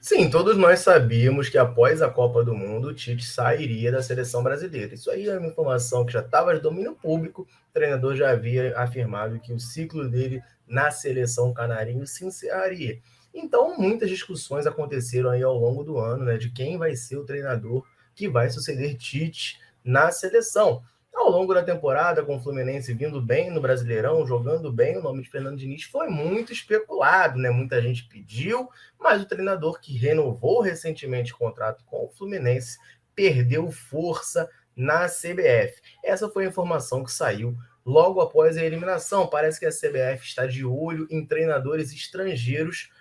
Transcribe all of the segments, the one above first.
Sim, todos nós sabíamos que após a Copa do Mundo, o Tite sairia da seleção brasileira. Isso aí é uma informação que já estava de domínio público. O treinador já havia afirmado que o ciclo dele na seleção canarinho se encerraria. Então, muitas discussões aconteceram aí ao longo do ano, né, de quem vai ser o treinador que vai suceder Tite na seleção. Ao longo da temporada, com o Fluminense vindo bem no Brasileirão, jogando bem, o nome de Fernando Diniz foi muito especulado, né? Muita gente pediu, mas o treinador que renovou recentemente o contrato com o Fluminense perdeu força na CBF. Essa foi a informação que saiu logo após a eliminação. Parece que a CBF está de olho em treinadores estrangeiros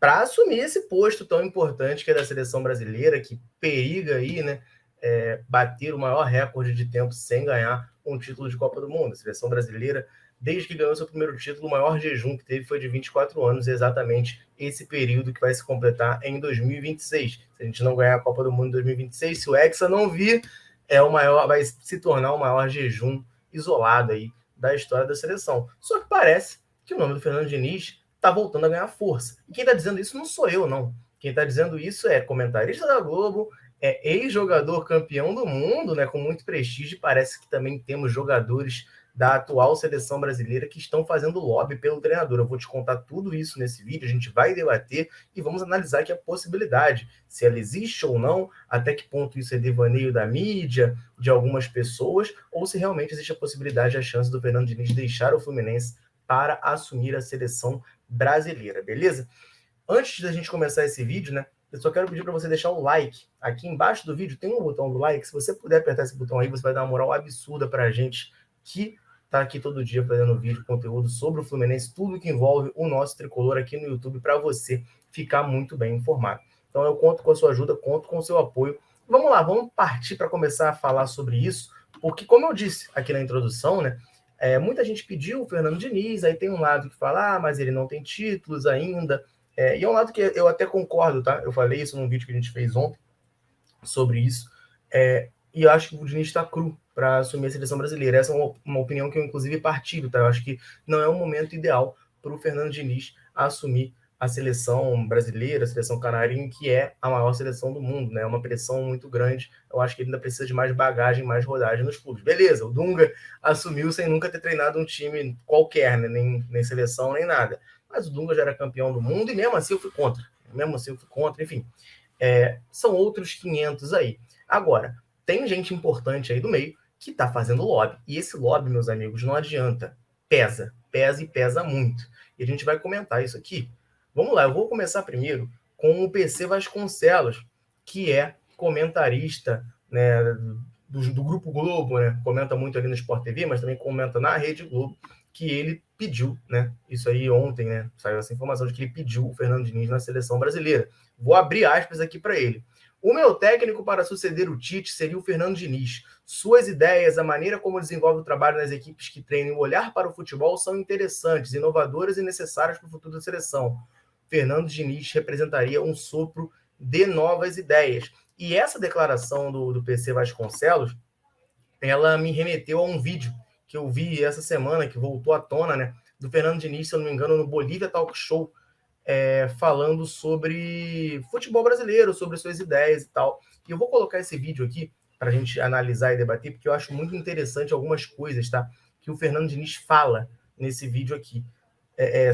para assumir esse posto tão importante que é da seleção brasileira, que periga aí, né? Bater o maior recorde de tempo sem ganhar um título de Copa do Mundo. A seleção brasileira, desde que ganhou seu primeiro título, o maior jejum que teve foi de 24 anos, exatamente esse período que vai se completar em 2026. Se a gente não ganhar a Copa do Mundo em 2026, se o Hexa não vir, vai se tornar o maior jejum isolado aí da história da seleção. Só que parece que o nome do Fernando Diniz está voltando a ganhar força. E quem está dizendo isso não sou eu, não. Quem está dizendo isso é comentarista da Globo, ex-jogador campeão do mundo, né, com muito prestígio. Parece que também temos jogadores da atual seleção brasileira que estão fazendo lobby pelo treinador. Eu vou te contar tudo isso nesse vídeo, a gente vai debater e vamos analisar aqui a possibilidade, se ela existe ou não, até que ponto isso é devaneio da mídia, de algumas pessoas, ou se realmente existe a possibilidade, a chance do Fernando Diniz deixar o Fluminense para assumir a seleção brasileira, beleza? Antes da gente começar esse vídeo, né, eu só quero pedir para você deixar o like. Aqui embaixo do vídeo tem um botão do like. Se você puder apertar esse botão aí, você vai dar uma moral absurda para a gente que está aqui todo dia fazendo vídeo, conteúdo sobre o Fluminense, tudo que envolve o nosso tricolor aqui no YouTube, para você ficar muito bem informado. Então eu conto com a sua ajuda, conto com o seu apoio. Vamos lá, vamos partir para começar a falar sobre isso, porque como eu disse aqui na introdução, né, muita gente pediu o Fernando Diniz, aí tem um lado que fala, mas ele não tem títulos ainda, e é um lado que eu até concordo, tá? Eu falei isso num vídeo que a gente fez ontem sobre isso. E eu acho que o Diniz está cru para assumir a seleção brasileira. Essa é uma opinião que eu, inclusive, partilho, tá? Eu acho que não é um momento ideal para o Fernando Diniz assumir a seleção brasileira, a seleção canarinho, que é a maior seleção do mundo, né? É uma pressão muito grande. Eu acho que ele ainda precisa de mais bagagem, mais rodagem nos clubes. Beleza, o Dunga assumiu sem nunca ter treinado um time qualquer, né? Nem seleção, nem nada. Mas o Dunga já era campeão do mundo e mesmo assim eu fui contra. Enfim. São outros 500 aí. Agora, tem gente importante aí do meio que está fazendo lobby. E esse lobby, meus amigos, não adianta. Pesa e pesa muito. E a gente vai comentar isso aqui. Vamos lá, eu vou começar primeiro com o PC Vasconcelos, que é comentarista, né, do Grupo Globo, né? Comenta muito ali no Sport TV, mas também comenta na Rede Globo, que ele pediu, né? Isso aí ontem, né? Saiu essa informação de que ele pediu o Fernando Diniz na seleção brasileira. Vou abrir aspas aqui para ele. O meu técnico para suceder o Tite seria o Fernando Diniz. Suas ideias, a maneira como desenvolve o trabalho nas equipes que treinam e o olhar para o futebol são interessantes, inovadoras e necessárias para o futuro da seleção. Fernando Diniz representaria um sopro de novas ideias. E essa declaração do PC Vasconcelos, ela me remeteu a um vídeo que eu vi essa semana, que voltou à tona, né, do Fernando Diniz, se eu não me engano, no Bolívia Talk Show, falando sobre futebol brasileiro, sobre suas ideias e tal. E eu vou colocar esse vídeo aqui para a gente analisar e debater, porque eu acho muito interessante algumas coisas, tá? Que o Fernando Diniz fala nesse vídeo aqui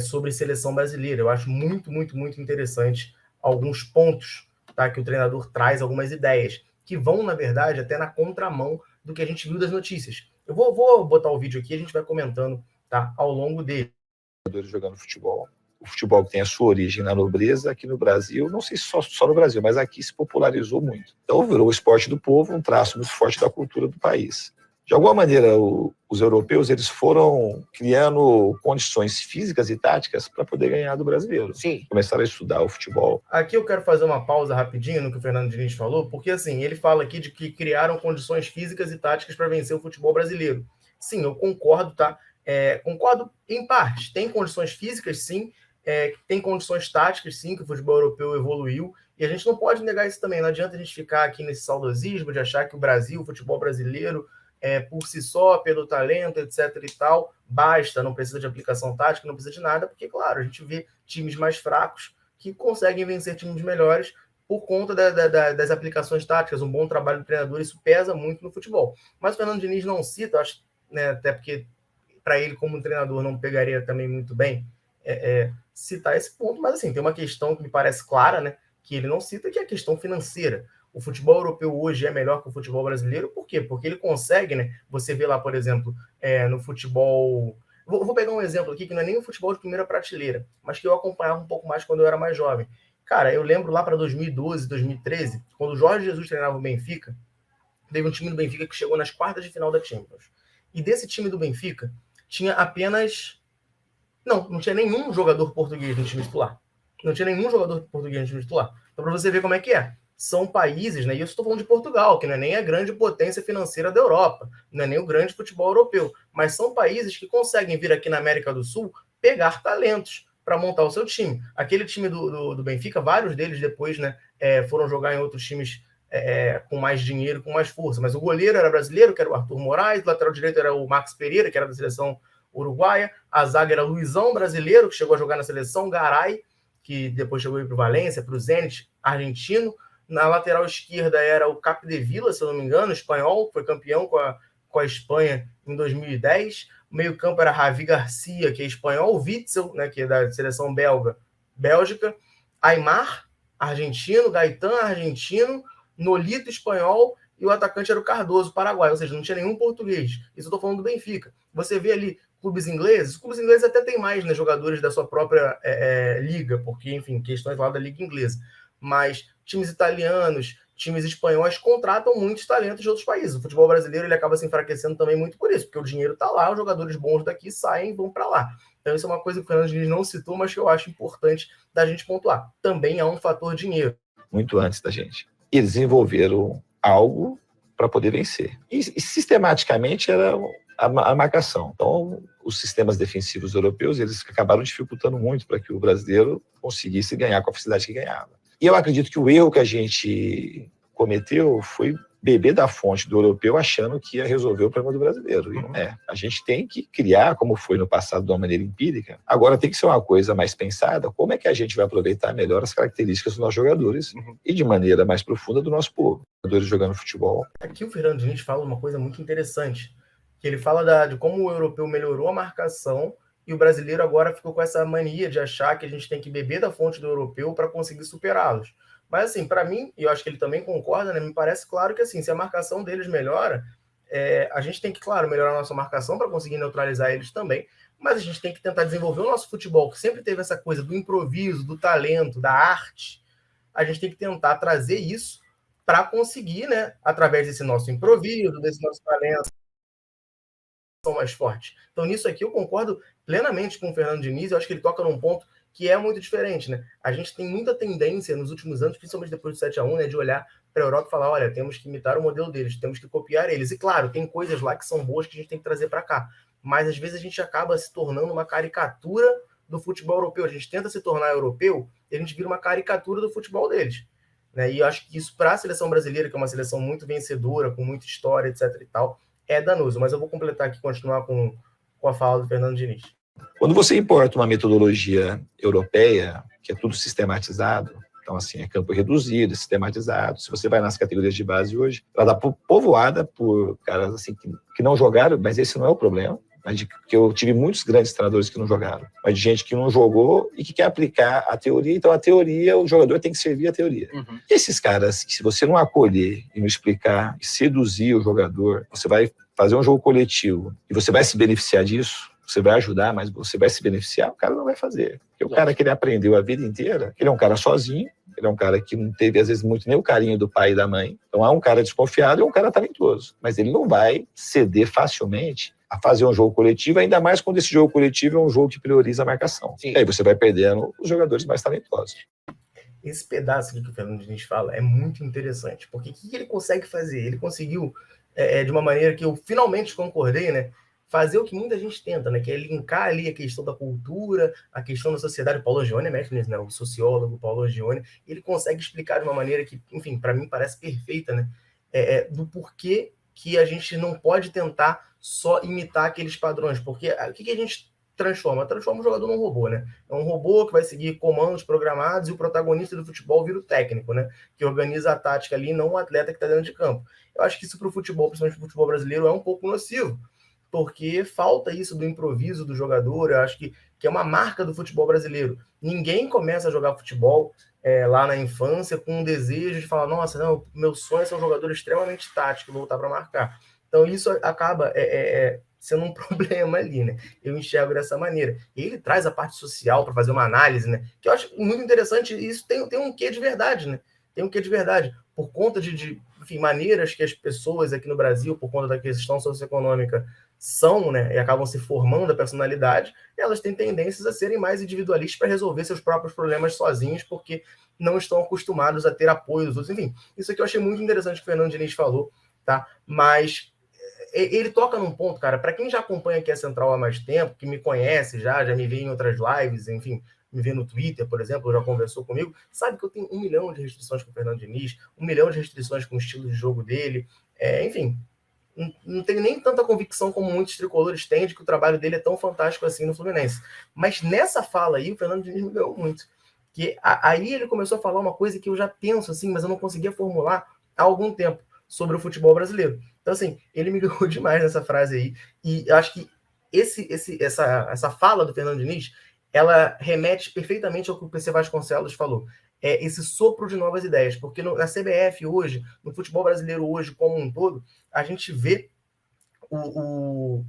sobre seleção brasileira. Eu acho muito, muito, muito interessante alguns pontos, tá? Que o treinador traz, algumas ideias, que vão, na verdade, até na contramão do que a gente viu das notícias. Eu vou botar o vídeo aqui e a gente vai comentando, tá? Ao longo dele. Jogando futebol. O futebol que tem a sua origem na nobreza, aqui no Brasil, não sei se só no Brasil, mas aqui se popularizou muito. Então virou o esporte do povo, um traço muito forte da cultura do país. De alguma maneira, os europeus eles foram criando condições físicas e táticas para poder ganhar do brasileiro. Sim. Começaram a estudar o futebol. Aqui eu quero fazer uma pausa rapidinho no que o Fernando Diniz falou, porque assim, ele fala aqui de que criaram condições físicas e táticas para vencer o futebol brasileiro. Sim, eu concordo, tá? Concordo em parte. Tem condições físicas, sim. Tem condições táticas, sim, que o futebol europeu evoluiu. E a gente não pode negar isso também. Não adianta a gente ficar aqui nesse saudosismo de achar que o futebol brasileiro, por si só, pelo talento, etc. e tal, basta, não precisa de aplicação tática, não precisa de nada, porque, claro, a gente vê times mais fracos que conseguem vencer times melhores por conta das aplicações táticas, um bom trabalho do treinador, isso pesa muito no futebol. Mas o Fernando Diniz não cita, acho, né, até porque para ele, como treinador, não pegaria também muito bem citar esse ponto, mas assim, tem uma questão que me parece clara, né, que ele não cita, que é a questão financeira. O futebol europeu hoje é melhor que o futebol brasileiro, por quê? Porque ele consegue, né, você vê lá, por exemplo, no futebol... Vou pegar um exemplo aqui, que não é nem o futebol de primeira prateleira, mas que eu acompanhava um pouco mais quando eu era mais jovem. Cara, eu lembro lá para 2012, 2013, quando o Jorge Jesus treinava o Benfica, teve um time do Benfica que chegou nas quartas de final da Champions. E desse time do Benfica, tinha apenas... Não tinha nenhum jogador português no time titular. Não tinha nenhum jogador português no time titular. Então, para você ver como é que é. São países, né? E eu estou falando de Portugal, que não é nem a grande potência financeira da Europa, não é nem o grande futebol europeu, mas são países que conseguem vir aqui na América do Sul pegar talentos para montar o seu time. Aquele time do Benfica, vários deles depois, né, foram jogar em outros times com mais dinheiro, com mais força. Mas o goleiro era brasileiro, que era o Arthur Moraes, o lateral direito era o Max Pereira, que era da seleção uruguaia, a zaga era Luizão, brasileiro, que chegou a jogar na seleção, Garay, que depois chegou para o Valência, para o Zenit, argentino. Na lateral esquerda era o Capdevila, se eu não me engano, espanhol, que foi campeão com a Espanha em 2010. O meio-campo era Javi Garcia, que é espanhol, Witzel, né, que é da seleção Bélgica, Aimar, argentino, Gaetan, argentino, Nolito, espanhol, e o atacante era o Cardoso, paraguai, ou seja, não tinha nenhum português. Isso eu estou falando do Benfica. Você vê ali clubes ingleses até tem mais, né, jogadores da sua própria liga, porque, enfim, questões lá da liga inglesa. Mas times italianos, times espanhóis contratam muitos talentos de outros países. O futebol brasileiro ele acaba se enfraquecendo também muito por isso, porque o dinheiro está lá, os jogadores bons daqui saem e vão para lá. Então isso é uma coisa que o Fernando Diniz não citou, mas que eu acho importante da gente pontuar. Também há um fator dinheiro. Muito antes da gente. E eles desenvolveram algo para poder vencer. E sistematicamente era a marcação. Então, os sistemas defensivos europeus, eles acabaram dificultando muito para que o brasileiro conseguisse ganhar com a facilidade que ganhava. E eu acredito que o erro que a gente cometeu foi beber da fonte do europeu achando que ia resolver o problema do brasileiro. E não é. A gente tem que criar, como foi no passado, de uma maneira empírica. Agora tem que ser uma coisa mais pensada. Como é que a gente vai aproveitar melhor as características dos nossos jogadores e de maneira mais profunda do nosso povo. Jogadores jogando futebol. Aqui o Fernando Diniz fala uma coisa muito interessante, que ele fala de como o europeu melhorou a marcação e o brasileiro agora ficou com essa mania de achar que a gente tem que beber da fonte do europeu para conseguir superá-los. Mas, assim, para mim, e eu acho que ele também concorda, né? Me parece claro que, assim, se a marcação deles melhora, a gente tem que, claro, melhorar a nossa marcação para conseguir neutralizar eles também, mas a gente tem que tentar desenvolver o nosso futebol, que sempre teve essa coisa do improviso, do talento, da arte. A gente tem que tentar trazer isso para conseguir, né, através desse nosso improviso, desse nosso talento, mais forte. Então, nisso aqui eu concordo plenamente com o Fernando Diniz, eu acho que ele toca num ponto que é muito diferente, né? A gente tem muita tendência nos últimos anos, principalmente depois do 7-1, né, de olhar para a Europa e falar, olha, temos que imitar o modelo deles, temos que copiar eles. E claro, tem coisas lá que são boas que a gente tem que trazer para cá. Mas às vezes a gente acaba se tornando uma caricatura do futebol europeu. A gente tenta se tornar europeu e a gente vira uma caricatura do futebol deles. Né? E eu acho que isso para a seleção brasileira, que é uma seleção muito vencedora, com muita história, etc e tal, é danoso. Mas eu vou completar aqui, continuar com a fala do Fernando Diniz. Quando você importa uma metodologia europeia, que é tudo sistematizado, então, assim, é campo reduzido, sistematizado. Se você vai nas categorias de base hoje, ela dá povoada por caras assim, que não jogaram, mas esse não é o problema. Que eu tive muitos grandes treinadores que não jogaram, mas de gente que não jogou e que quer aplicar a teoria. Então, a teoria, o jogador tem que servir a teoria. E esses caras, se você não acolher e não explicar, e seduzir o jogador, você vai fazer um jogo coletivo e você vai se beneficiar disso, você vai ajudar, mas você vai se beneficiar, o cara não vai fazer. Porque o cara que ele aprendeu a vida inteira, ele é um cara sozinho, ele é um cara que não teve, às vezes, muito nem o carinho do pai e da mãe. Então, é um cara desconfiado e um cara talentoso. Mas ele não vai ceder facilmente a fazer um jogo coletivo, ainda mais quando esse jogo coletivo é um jogo que prioriza a marcação. Sim. E aí você vai perdendo os jogadores mais talentosos. Esse pedaço aqui que o Fernando Diniz fala é muito interessante, porque o que ele consegue fazer? Ele conseguiu, de uma maneira que eu finalmente concordei, né? Fazer o que muita gente tenta, né? Que é linkar ali a questão da cultura, a questão da sociedade. O Paulo Angione é mestre nisso, né? O sociólogo Paulo Angione, ele consegue explicar de uma maneira que, enfim, para mim parece perfeita, né? Do porquê que a gente não pode tentar só imitar aqueles padrões, porque o que a gente transforma o jogador num robô, né? É um robô que vai seguir comandos programados e o protagonista do futebol vira o técnico, né? Que organiza a tática ali, não o atleta que está dentro de campo. Eu acho que isso para o futebol, principalmente para o futebol brasileiro, é um pouco nocivo, porque falta isso do improviso do jogador. Eu acho que é uma marca do futebol brasileiro. Ninguém começa a jogar futebol lá na infância com um desejo de falar, nossa, não, meu sonho é ser um jogador extremamente tático e voltar para marcar. Então isso acaba sendo um problema ali, né? Eu enxergo dessa maneira. E ele traz a parte social para fazer uma análise, né? Que eu acho muito interessante. E isso tem um quê de verdade, né? Tem um quê de verdade. Por conta de enfim, maneiras que as pessoas aqui no Brasil, por conta da questão socioeconômica, são, né, e acabam se formando a personalidade, elas têm tendências a serem mais individualistas para resolver seus próprios problemas sozinhos, porque não estão acostumados a ter apoio dos outros. Enfim, isso aqui eu achei muito interessante que o Fernando Diniz falou, tá? Mas ele toca num ponto, cara, para quem já acompanha aqui a Central há mais tempo, que me conhece já me vê em outras lives, enfim, me vê no Twitter, por exemplo, já conversou comigo, sabe que eu tenho 1 milhão de restrições com o Fernando Diniz, 1 milhão de restrições com o estilo de jogo dele, enfim, não tenho nem tanta convicção como muitos tricolores têm de que o trabalho dele é tão fantástico assim no Fluminense. Mas nessa fala aí, o Fernando Diniz me ganhou muito. Que aí ele começou a falar uma coisa que eu já penso assim, mas eu não conseguia formular há algum tempo sobre o futebol brasileiro. Então, assim, ele me ganhou demais nessa frase aí. E eu acho que essa fala do Fernando Diniz, ela remete perfeitamente ao que o PC Vasconcelos falou. Esse sopro de novas ideias. Porque na CBF hoje, no futebol brasileiro hoje como um todo, a gente vê o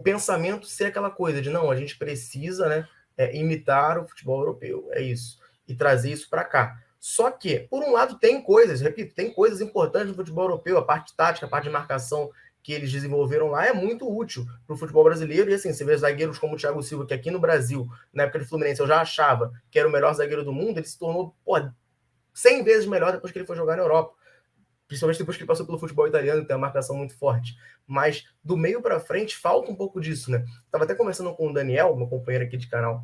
pensamento ser aquela coisa de não, a gente precisa, né, imitar o futebol europeu, é isso, e trazer isso para cá. Só que, por um lado, tem coisas, repito, tem coisas importantes no futebol europeu, a parte tática, a parte de marcação que eles desenvolveram lá é muito útil para o futebol brasileiro. E assim, você vê zagueiros como o Thiago Silva, que aqui no Brasil, na época do Fluminense, eu já achava que era o melhor zagueiro do mundo, ele se tornou 100 vezes melhor depois que ele foi jogar na Europa. Principalmente depois que ele passou pelo futebol italiano, que tem uma marcação muito forte. Mas do meio para frente falta um pouco disso, né? Estava até conversando com o Daniel, meu companheiro aqui de canal,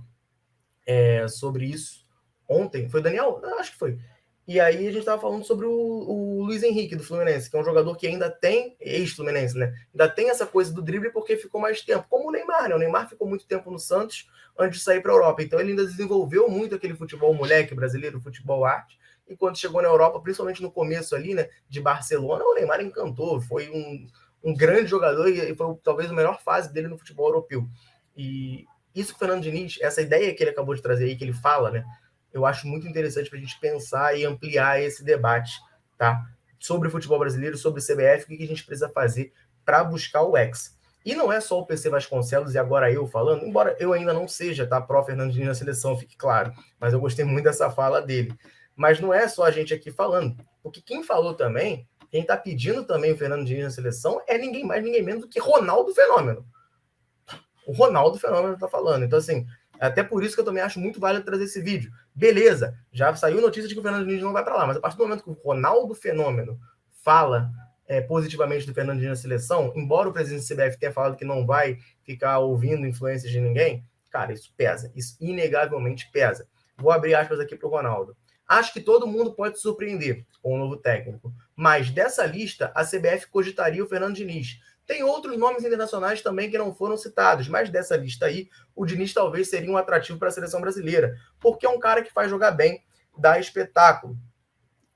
sobre isso ontem. Foi o Daniel? Acho que foi. E aí a gente estava falando sobre o Luiz Henrique, do Fluminense, que é um jogador que ainda tem, ex-Fluminense, né? Ainda tem essa coisa do drible porque ficou mais tempo. Como o Neymar, né? O Neymar ficou muito tempo no Santos antes de sair para a Europa. Então ele ainda desenvolveu muito aquele futebol moleque brasileiro, futebol arte. E quando chegou na Europa, principalmente no começo ali, né, de Barcelona, o Neymar encantou. Foi um grande jogador e foi talvez a melhor fase dele no futebol europeu. E isso que o Fernando Diniz, essa ideia que ele acabou de trazer aí, que ele fala, né, eu acho muito interessante para a gente pensar e ampliar esse debate, tá? Sobre o futebol brasileiro, sobre o CBF, o que a gente precisa fazer para buscar o Hexa. E não é só o PC Vasconcelos e agora eu falando, embora eu ainda não seja, tá, pró Fernando Diniz na seleção, fique claro, mas eu gostei muito dessa fala dele. Mas não é só a gente aqui falando, porque quem falou também, quem está pedindo também o Fernando Diniz na seleção é ninguém mais, ninguém menos do que Ronaldo Fenômeno. O Ronaldo Fenômeno está falando. Então, assim, até por isso que eu também acho muito válido trazer esse vídeo. Beleza, já saiu notícia de que o Fernando Diniz não vai para lá, mas a partir do momento que o Ronaldo Fenômeno fala positivamente do Fernando Diniz na seleção, embora o presidente do CBF tenha falado que não vai ficar ouvindo influências de ninguém, cara, isso pesa. Isso inegavelmente pesa. Vou abrir aspas aqui para o Ronaldo. Acho que todo mundo pode se surpreender com o novo técnico, mas dessa lista, a CBF cogitaria o Fernando Diniz. Tem outros nomes internacionais também que não foram citados, mas dessa lista aí, o Diniz talvez seria um atrativo para a seleção brasileira, porque é um cara que faz jogar bem, dá espetáculo.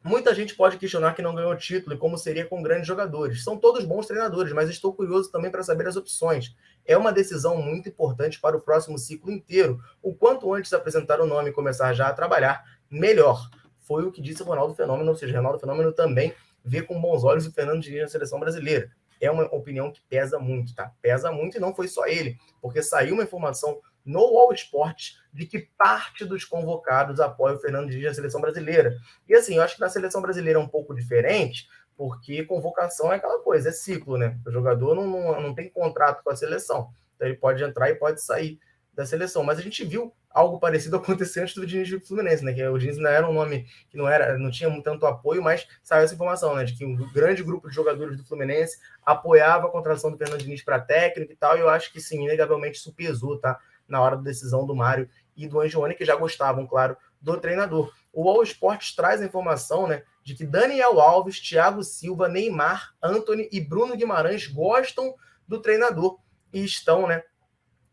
Muita gente pode questionar que não ganhou título e como seria com grandes jogadores. São todos bons treinadores, mas estou curioso também para saber as opções. É uma decisão muito importante para o próximo ciclo inteiro. O quanto antes apresentar o nome e começar já a trabalhar, melhor. Foi o que disse o Ronaldo Fenômeno, ou seja, o Ronaldo Fenômeno também vê com bons olhos o Fernando Diniz na seleção brasileira. É uma opinião que pesa muito, tá? Pesa muito e não foi só ele, porque saiu uma informação no All Sport de que parte dos convocados apoia o Fernando Diniz na seleção brasileira. E assim, eu acho que na seleção brasileira é um pouco diferente, porque convocação é aquela coisa, é ciclo, né? O jogador não tem contrato com a seleção, então ele pode entrar e pode sair da seleção. Mas a gente viu algo parecido acontecer antes do Diniz do Fluminense, né? Que o Diniz não era um nome que não tinha tanto apoio, mas saiu essa informação, né? De que um grande grupo de jogadores do Fluminense apoiava a contratação do Fernando Diniz para técnico e tal, e eu acho que sim, inegavelmente isso pesou, tá? Na hora da decisão do Mário e do Angione, que já gostavam, claro, do treinador. O All Sports traz a informação, né, de que Daniel Alves, Thiago Silva, Neymar, Antony e Bruno Guimarães gostam do treinador e estão, né,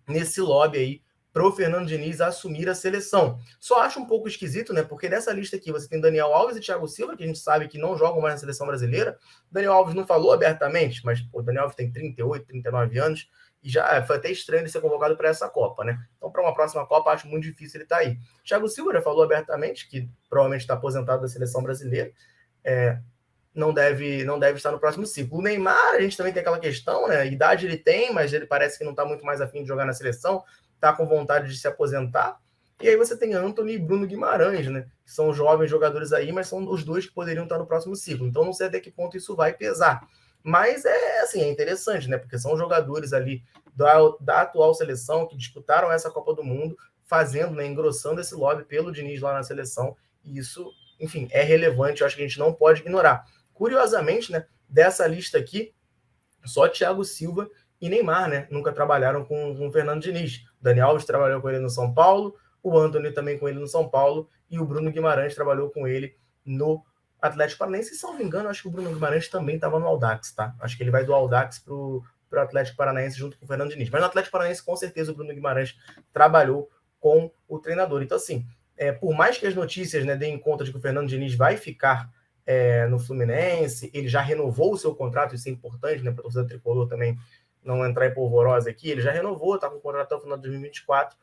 nesse lobby aí pro Fernando Diniz assumir a seleção. Só acho um pouco esquisito, né? Porque nessa lista aqui você tem Daniel Alves e Thiago Silva, que a gente sabe que não jogam mais na seleção brasileira. Daniel Alves não falou abertamente, mas o Daniel Alves tem 38, 39 anos e já foi até estranho ele ser convocado para essa Copa, né? Então, para uma próxima Copa, acho muito difícil ele estar aí. Thiago Silva já falou abertamente que provavelmente está aposentado da seleção brasileira. Não deve estar no próximo ciclo. O Neymar, a gente também tem aquela questão, né? Idade ele tem, mas ele parece que não está muito mais afim de jogar na seleção, está com vontade de se aposentar. E aí você tem Antony e Bruno Guimarães, né? Que são jovens jogadores aí, mas são os dois que poderiam estar no próximo ciclo. Então não sei até que ponto isso vai pesar. Mas é interessante, né? Porque são jogadores ali da atual seleção que disputaram essa Copa do Mundo, fazendo, né, engrossando esse lobby pelo Diniz lá na seleção. E isso, enfim, é relevante, eu acho que a gente não pode ignorar. Curiosamente, né, dessa lista aqui, só Thiago Silva e Neymar, né, nunca trabalharam com o Fernando Diniz. O Daniel Alves trabalhou com ele no São Paulo, o Antony também com ele no São Paulo, e o Bruno Guimarães trabalhou com ele no Atlético Paranaense. Se não me engano, acho que o Bruno Guimarães também estava no Audax, tá? Acho que ele vai do Audax pro Atlético Paranaense junto com o Fernando Diniz. Mas no Atlético Paranaense, com certeza, o Bruno Guimarães trabalhou com o treinador. Então, assim, por mais que as notícias, né, deem conta de que o Fernando Diniz vai ficar no Fluminense, ele já renovou o seu contrato, isso é importante, né, para a torcida tricolor também não entrar em polvorosa aqui, ele já renovou, está com o contrato até o final de 2024,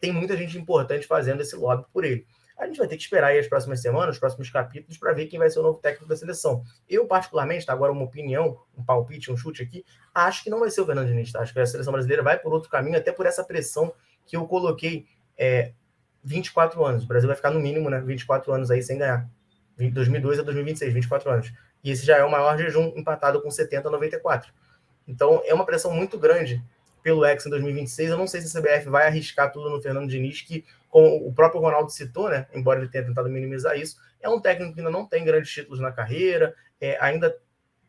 tem muita gente importante fazendo esse lobby por ele. A gente vai ter que esperar aí as próximas semanas, os próximos capítulos, para ver quem vai ser o novo técnico da seleção. Eu, particularmente, tá, agora uma opinião, um palpite, um chute aqui, acho que não vai ser o Fernando Diniz, tá? Acho que a seleção brasileira vai por outro caminho, até por essa pressão que eu coloquei 24 anos. O Brasil vai ficar no mínimo, né, 24 anos aí sem ganhar. 2002 a 2026, 24 anos. E esse já é o maior jejum, empatado com 70 a 94. Então, é uma pressão muito grande pelo Hexa em 2026. Eu não sei se a CBF vai arriscar tudo no Fernando Diniz, que, como o próprio Ronaldo citou, né, embora ele tenha tentado minimizar isso, é um técnico que ainda não tem grandes títulos na carreira, ainda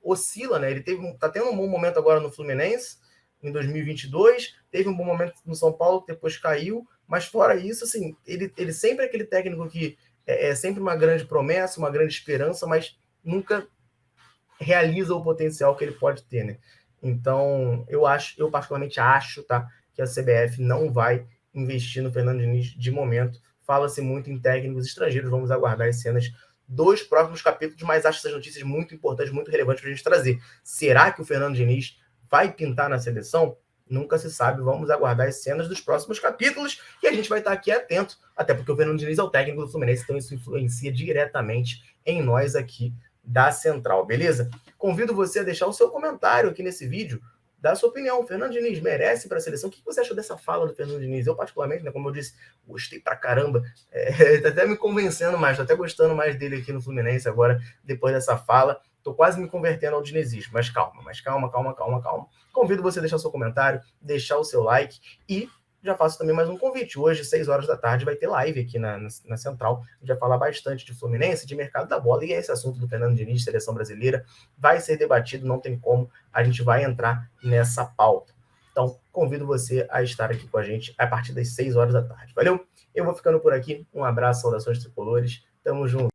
oscila, né? Ele tá tendo um bom momento agora no Fluminense, em 2022, teve um bom momento no São Paulo, que depois caiu, mas fora isso, assim, ele sempre é aquele técnico que é sempre uma grande promessa, uma grande esperança, mas nunca realiza o potencial que ele pode ter, né? Então, eu particularmente acho, tá, que a CBF não vai investir no Fernando Diniz de momento. Fala-se muito em técnicos estrangeiros, vamos aguardar as cenas dos próximos capítulos, mas acho essas notícias muito importantes, muito relevantes para a gente trazer. Será que o Fernando Diniz vai pintar na seleção? Nunca se sabe, vamos aguardar as cenas dos próximos capítulos e a gente vai estar aqui atento, até porque o Fernando Diniz é o técnico do Fluminense, então isso influencia diretamente em nós aqui da Central, beleza? Convido você a deixar o seu comentário aqui nesse vídeo, dar a sua opinião. O Fernando Diniz merece para a seleção? O que você achou dessa fala do Fernando Diniz? Eu, particularmente, né, como eu disse, gostei pra caramba. Tá até me convencendo mais, tô até gostando mais dele aqui no Fluminense agora, depois dessa fala. Tô quase me convertendo ao dinizismo, mas calma. Convido você a deixar o seu comentário, deixar o seu like e já faço também mais um convite. Hoje, 6 horas da tarde, vai ter live aqui na Central. A gente vai falar bastante de Fluminense, de mercado da bola. E esse assunto do Fernando Diniz, seleção brasileira, vai ser debatido, não tem como. A gente vai entrar nessa pauta. Então, convido você a estar aqui com a gente a partir das 6 horas da tarde. Valeu? Eu vou ficando por aqui. Um abraço, saudações tricolores. Tamo junto.